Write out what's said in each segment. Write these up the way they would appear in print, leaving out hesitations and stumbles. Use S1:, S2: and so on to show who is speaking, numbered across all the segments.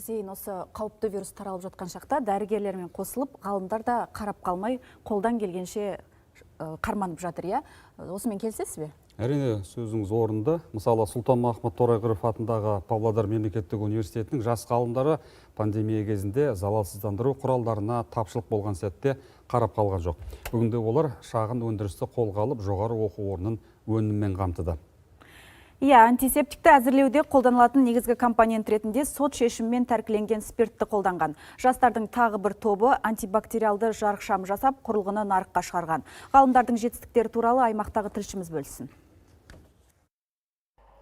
S1: Зейін, осы қауіпті вирус таралып жатқан шақта дәрігерлермен қосылып, ғалымдар да қарап қалмай, қолдан келгенше қарманып жатыр, иә? Осымен келісесіз бе?
S2: Әрине, сөзіңіз орынды. Мысалы, Сұлтанмахмұт Торайғыров атындағы Павлодар мемлекеттік университетінің жас ғалымдары пандемия кезінде залалсыздандыру құралдарына тапшылық болған сәтте қарап қалған жоқ. Бүгінде олар шағын өндірісті қолға алып, жоғары оқу орнын өніммен қамтыды.
S1: Иә, антисептикті әзірлеуде қолданылатын негізгі компонент ретінде сот шешіммен тәркіленген спиртті қолданған. Жастардың тағы бір тобы антибактериалды жарықшам жасап, құрылғыны нарыққа шығарған. Ғалымдардың жетістіктері туралы аймақтағы тілшіміз бөлсін.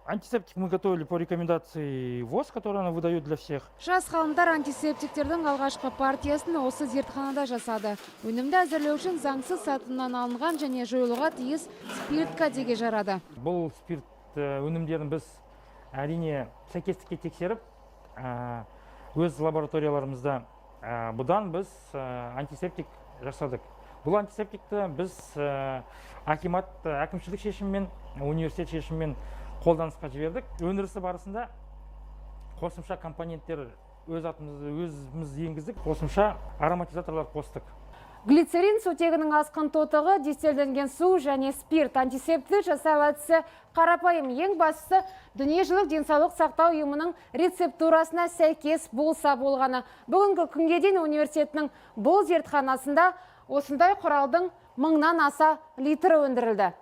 S3: Антисептик мы готовили по рекомендации ВОЗ, которую она выдает для всех.
S4: Жас ғалымдар антисептиктердің алғашқы партиясын осы зертханада жасады. Өнімді әзірлеу үшін заңсыз сатынан алынған және жойылуға тиіс спирт кәдеге жарады.
S3: Бұл спирт өнімдерін біз әрине сәйкестікке тексеріп, өз лабораторияларымызда бұдан біз антисептик жасадық. Бұл антисептикті біз әкімшілік шешіммен, университет шешіммен қолданысқа жібердік. Өндірісі барысында қосымша компоненттер өзіміз енгіздік, қосымша ароматизаторлар қостық.
S4: Глицерин сутегінің асқын тотығы, дистелденген су және спирт антисептик жасау әдісі қарапайым. Ең бастысы дүниежүзілік денсаулық сақтау ұйымының рецептурасына сәйкес болса болғаны. Бүгінгі күнге дейін университетінің бұл зертханасында осындай құралдың 1000-нан аса литрі өндірілді.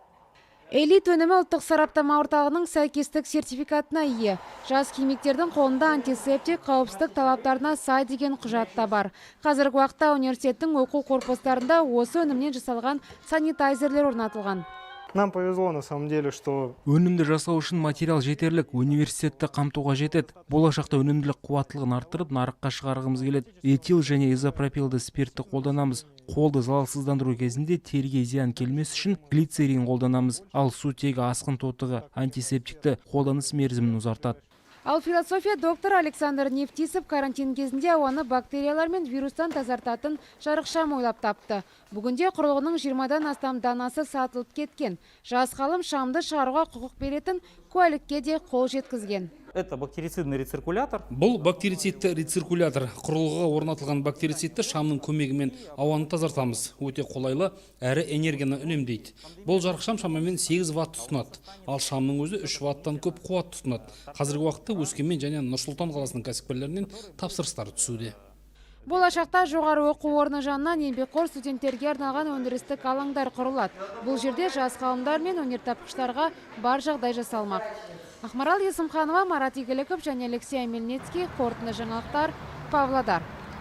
S4: Элит өнімі ұлттық сараптама орталығының сәйкестік сертификатына ие. Жас химиктердің қолында антисептик қауіпсіздік талаптарына сай деген құжат та бар. Қазіргі уақытта университеттің оқу корпустарында осы өнімнен жасалған санитайзерлер орнатылған.
S5: Нам повезло на самом деле, что
S6: өнімді жасау үшін материал жетерлік, университетті қамтуға жетеді. Болашақта өнімділік қуаттылығын арттырып, нарыққа шығарғымыз келеді. Этил және изопропилді спиртті қолданамыз. Қолды залалсыздандыру кезінде теріге зиян келмес үшін глицерин қолданамыз. Ал сутегі асқын тотығы антисептикті қолданыс мерзімін ұзартады.
S4: Ал философия доктор Александр Нефтисов карантин кезінде ауаны бактериялар мен вирустан тазартатын жарықшам ойлап тапты. Бүгінде құрылғының 20-дан астам данасы сатылып кеткен. Жас ғалым шамды шығаруға құқық беретін куәлікке де қол жеткізген.
S7: Это бактерицидный рециркулятор.
S8: Бұл бактерицидті рециркулятор. Құрылғыға орнатылған бактерицидті шамның көмегімен ауаны тазартамыз. Өте қолайлы, әрі энергияны үнемдейді. Бұл жарықшам шамамен 8 ватт тұтынады. Ал шамның өзі 3 ваттан көп қуат тұтынады. Қазіргі уақытта Өскемен және Нұр-Сұлтан қаласының кәсіпкерлерінен тапсырыстар түсуде.
S4: Болашақта жоғары оқу орны жанынан еңбекқор студенттерге арналған өндірістік алаңдар құрылады. Бұл жерде жас ғалымдар мен өнертапқыштарға бар жағдай жасалмақ. Ақмарал Есімханова, Марат Игіліков және Алексей Мельницкий, қорытынды жаңалықтар, Павлодар.